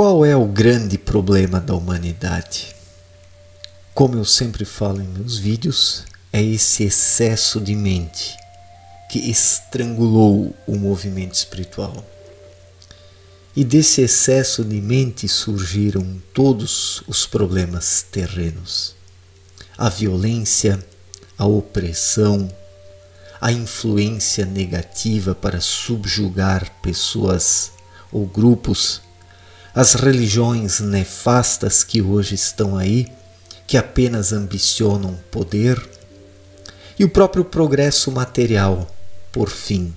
Qual é o grande problema da humanidade? Como eu sempre falo em meus vídeos, é esse excesso de mente que estrangulou o movimento espiritual. E desse excesso de mente surgiram todos os problemas terrenos. A violência, a opressão, a influência negativa para subjugar pessoas ou grupos, as religiões nefastas que hoje estão aí, que apenas ambicionam poder, e o próprio progresso material, por fim.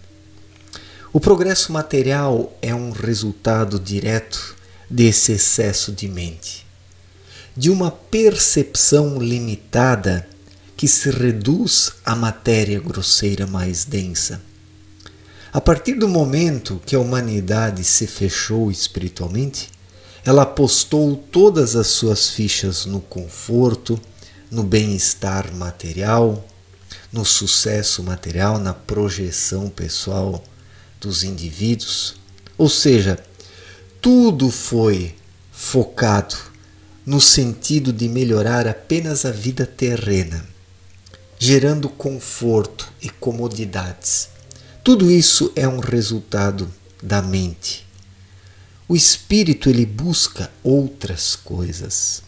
O progresso material é um resultado direto desse excesso de mente, de uma percepção limitada que se reduz à matéria grosseira mais densa. A partir do momento que a humanidade se fechou espiritualmente, ela apostou todas as suas fichas no conforto, no bem-estar material, no sucesso material, na projeção pessoal dos indivíduos. Ou seja, tudo foi focado no sentido de melhorar apenas a vida terrena, gerando conforto e comodidades. Tudo isso é um resultado da mente. O espírito ele busca outras coisas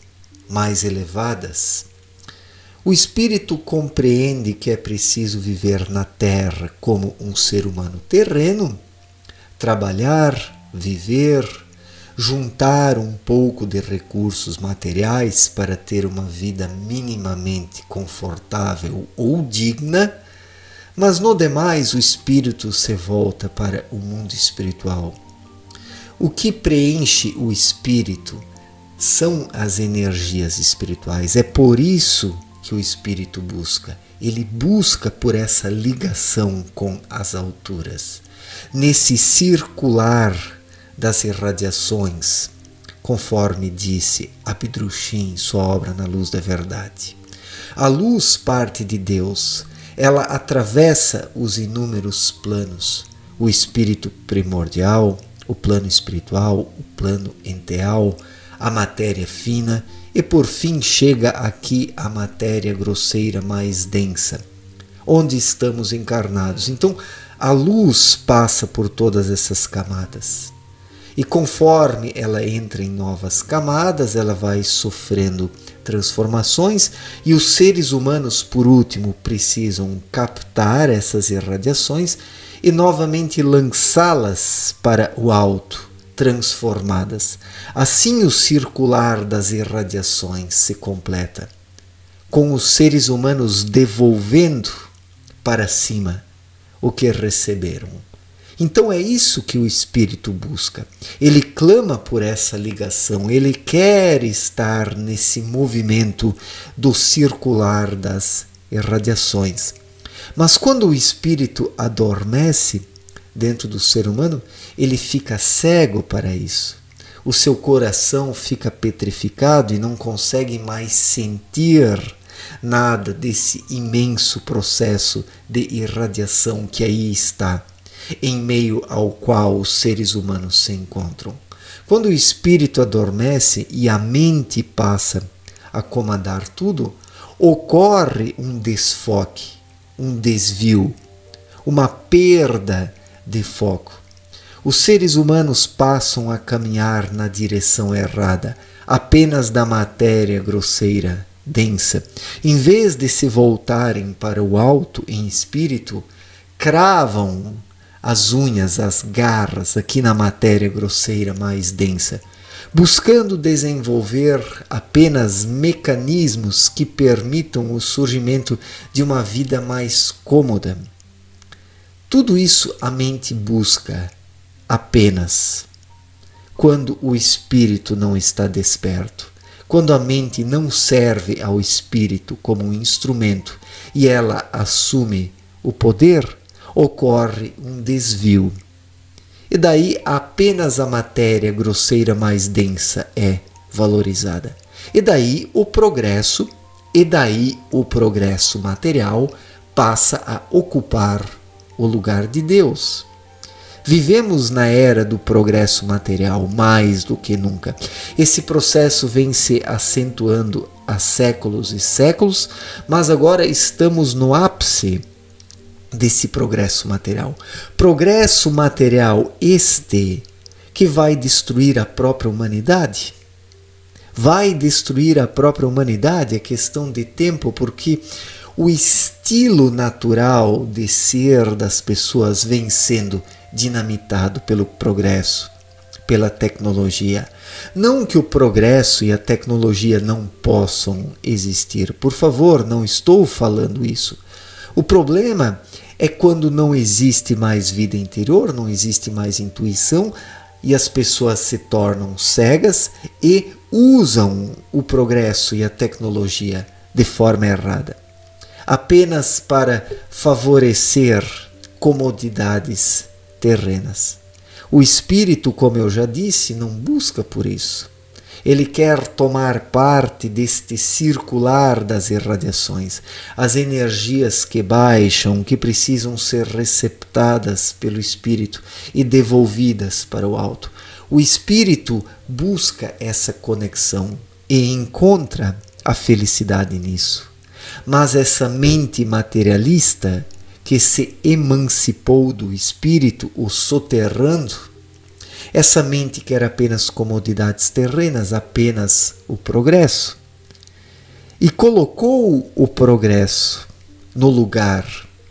mais elevadas. O espírito compreende que é preciso viver na Terra como um ser humano terreno, trabalhar, viver, juntar um pouco de recursos materiais para ter uma vida minimamente confortável ou digna, mas no demais o espírito se volta para o mundo espiritual. O que preenche o espírito são as energias espirituais. É por isso que o espírito busca. Ele busca por essa ligação com as alturas, nesse circular das irradiações, conforme disse Abdrushim em sua obra Na Luz da Verdade. A luz parte de Deus. Ela atravessa os inúmeros planos, o espírito primordial, o plano espiritual, o plano enteal, a matéria fina e por fim chega aqui a matéria grosseira mais densa, onde estamos encarnados. Então a luz passa por todas essas camadas e conforme ela entra em novas camadas, ela vai sofrendo transformações e os seres humanos, por último, precisam captar essas irradiações e novamente lançá-las para o alto, transformadas. Assim o circular das irradiações se completa, com os seres humanos devolvendo para cima o que receberam. Então é isso que o espírito busca. Ele clama por essa ligação, ele quer estar nesse movimento do circular das irradiações. Mas quando o espírito adormece dentro do ser humano, ele fica cego para isso. O seu coração fica petrificado e não consegue mais sentir nada desse imenso processo de irradiação que aí está, em meio ao qual os seres humanos se encontram. Quando o espírito adormece e a mente passa a comandar tudo, ocorre um desfoque, um desvio, uma perda de foco. Os seres humanos passam a caminhar na direção errada, apenas da matéria grosseira, densa. Em vez de se voltarem para o alto em espírito, cravam as unhas, as garras aqui na matéria grosseira mais densa, buscando desenvolver apenas mecanismos que permitam o surgimento de uma vida mais cômoda. Tudo isso a mente busca apenas quando o espírito não está desperto, quando a mente não serve ao espírito como um instrumento e ela assume o poder, ocorre um desvio. E daí apenas a matéria grosseira mais densa é valorizada. E daí o progresso material passa a ocupar o lugar de Deus. Vivemos na era do progresso material mais do que nunca. Esse processo vem se acentuando há séculos e séculos, mas agora estamos no ápice desse progresso material. Progresso material este que vai destruir a própria humanidade. Vai destruir a própria humanidade, é questão de tempo, porque o estilo natural de ser das pessoas vem sendo dinamitado pelo progresso, pela tecnologia. Não que o progresso e a tecnologia não possam existir. Por favor, não estou falando isso. O problema é quando não existe mais vida interior, não existe mais intuição e as pessoas se tornam cegas e usam o progresso e a tecnologia de forma errada, apenas para favorecer comodidades terrenas. O espírito, como eu já disse, não busca por isso. Ele quer tomar parte deste circular das irradiações, as energias que baixam, que precisam ser receptadas pelo espírito e devolvidas para o alto. O espírito busca essa conexão e encontra a felicidade nisso. Mas essa mente materialista que se emancipou do espírito, o soterrando, essa mente quer apenas comodidades terrenas, apenas o progresso. E colocou o progresso no lugar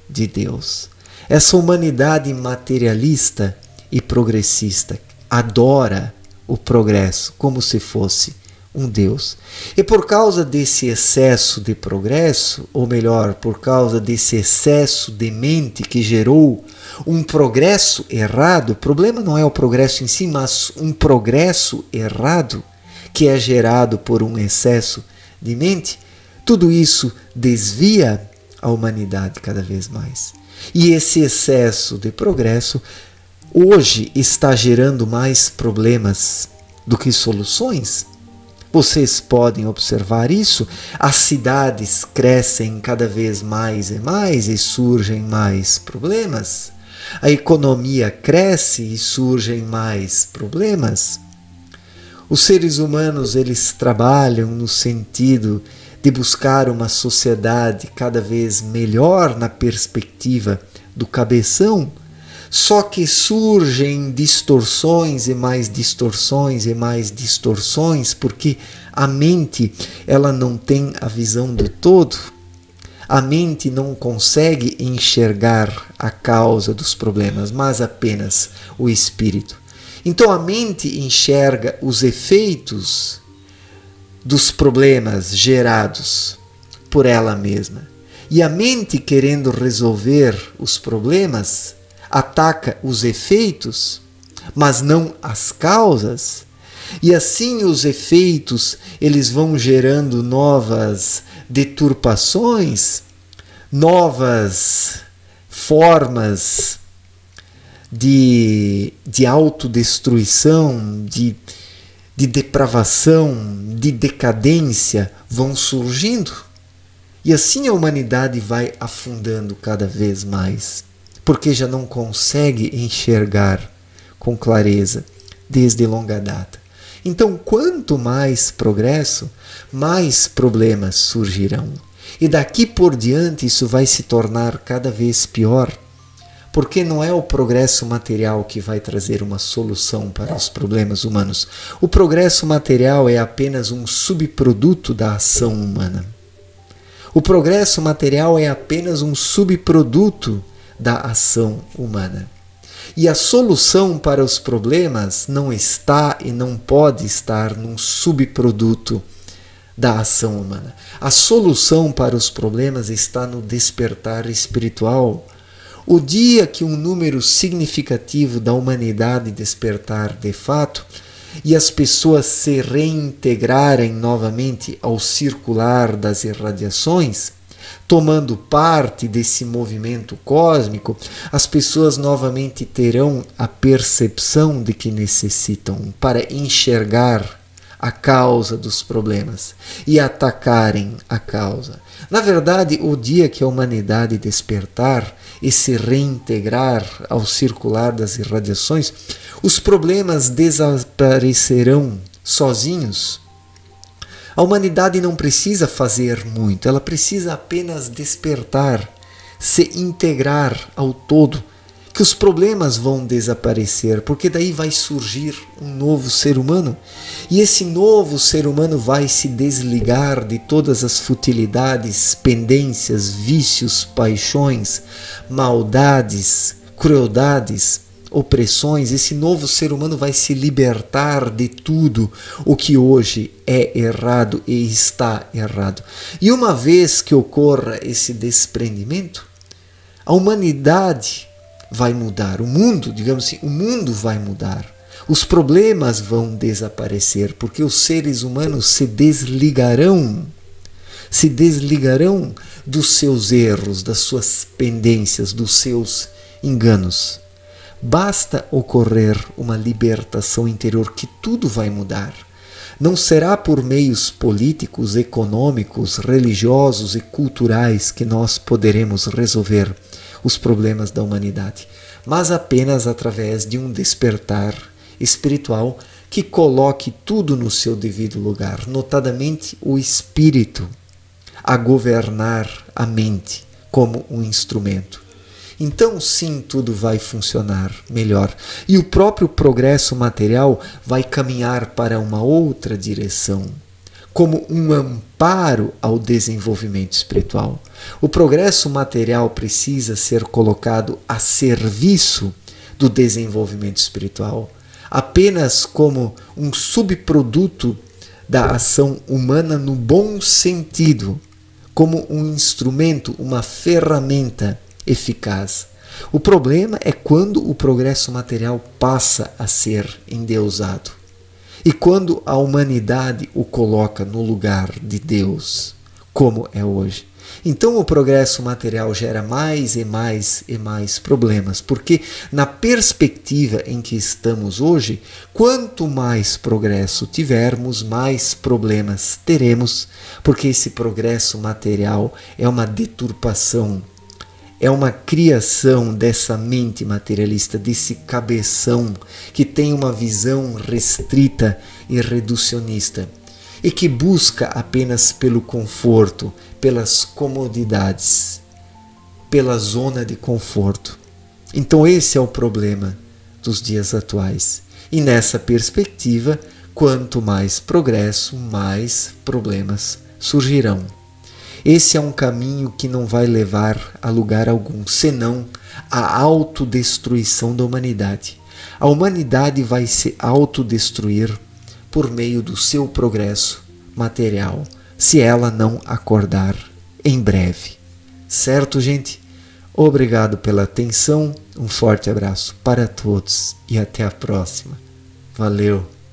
de Deus. Essa humanidade materialista e progressista adora o progresso como se fosse um Deus. E por causa desse excesso de progresso, ou melhor, por causa desse excesso de mente que gerou um progresso errado, o problema não é o progresso em si, mas um progresso errado que é gerado por um excesso de mente, tudo isso desvia a humanidade cada vez mais. E esse excesso de progresso hoje está gerando mais problemas do que soluções. Vocês podem observar isso. As cidades crescem cada vez mais e mais e surgem mais problemas. A economia cresce e surgem mais problemas. Os seres humanos, eles trabalham no sentido de buscar uma sociedade cada vez melhor na perspectiva do cabeção, só que surgem distorções e mais distorções e mais distorções, porque a mente, ela não tem a visão do todo. A mente não consegue enxergar a causa dos problemas, mas apenas o espírito. Então a mente enxerga os efeitos dos problemas gerados por ela mesma. E a mente, querendo resolver os problemas, ataca os efeitos, mas não as causas. E assim os efeitos, eles vão gerando novas deturpações, novas formas de autodestruição, de depravação, de decadência vão surgindo. E assim a humanidade vai afundando cada vez mais, porque já não consegue enxergar com clareza desde longa data. Então, quanto mais progresso, mais problemas surgirão. E daqui por diante isso vai se tornar cada vez pior, porque não é o progresso material que vai trazer uma solução para os problemas humanos. O progresso material é apenas um subproduto da ação humana. O progresso material é apenas um subproduto da ação humana. E a solução para os problemas não está e não pode estar num subproduto da ação humana. A solução para os problemas está no despertar espiritual. O dia que um número significativo da humanidade despertar de fato e as pessoas se reintegrarem novamente ao circular das irradiações, tomando parte desse movimento cósmico, as pessoas novamente terão a percepção de que necessitam para enxergar a causa dos problemas e atacarem a causa. Na verdade, o dia que a humanidade despertar e se reintegrar ao circular das irradiações, os problemas desaparecerão sozinhos. A humanidade não precisa fazer muito, ela precisa apenas despertar, se integrar ao todo, que os problemas vão desaparecer, porque daí vai surgir um novo ser humano, e esse novo ser humano vai se desligar de todas as futilidades, pendências, vícios, paixões, maldades, crueldades, opressões. Esse novo ser humano vai se libertar de tudo o que hoje é errado e está errado. E uma vez que ocorra esse desprendimento, a humanidade vai mudar, o mundo, digamos assim, o mundo vai mudar. Os problemas vão desaparecer, porque os seres humanos se desligarão dos seus erros, das suas pendências, dos seus enganos. Basta ocorrer uma libertação interior que tudo vai mudar. Não será por meios políticos, econômicos, religiosos e culturais que nós poderemos resolver os problemas da humanidade, mas apenas através de um despertar espiritual que coloque tudo no seu devido lugar, notadamente o espírito, a governar a mente como um instrumento. Então sim, tudo vai funcionar melhor e o próprio progresso material vai caminhar para uma outra direção, como um amparo ao desenvolvimento espiritual. O progresso material precisa ser colocado a serviço do desenvolvimento espiritual, apenas como um subproduto da ação humana no bom sentido, como um instrumento, uma ferramenta eficaz. O problema é quando o progresso material passa a ser endeusado e quando a humanidade o coloca no lugar de Deus, como é hoje. Então o progresso material gera mais e mais e mais problemas, porque na perspectiva em que estamos hoje, quanto mais progresso tivermos, mais problemas teremos, porque esse progresso material é uma deturpação, é uma criação dessa mente materialista, desse cabeção que tem uma visão restrita e reducionista e que busca apenas pelo conforto, pelas comodidades, pela zona de conforto. Então esse é o problema dos dias atuais. E nessa perspectiva, quanto mais progresso, mais problemas surgirão. Esse é um caminho que não vai levar a lugar algum, senão a autodestruição da humanidade. A humanidade vai se autodestruir por meio do seu progresso material, se ela não acordar em breve. Certo, gente? Obrigado pela atenção, um forte abraço para todos e até a próxima. Valeu!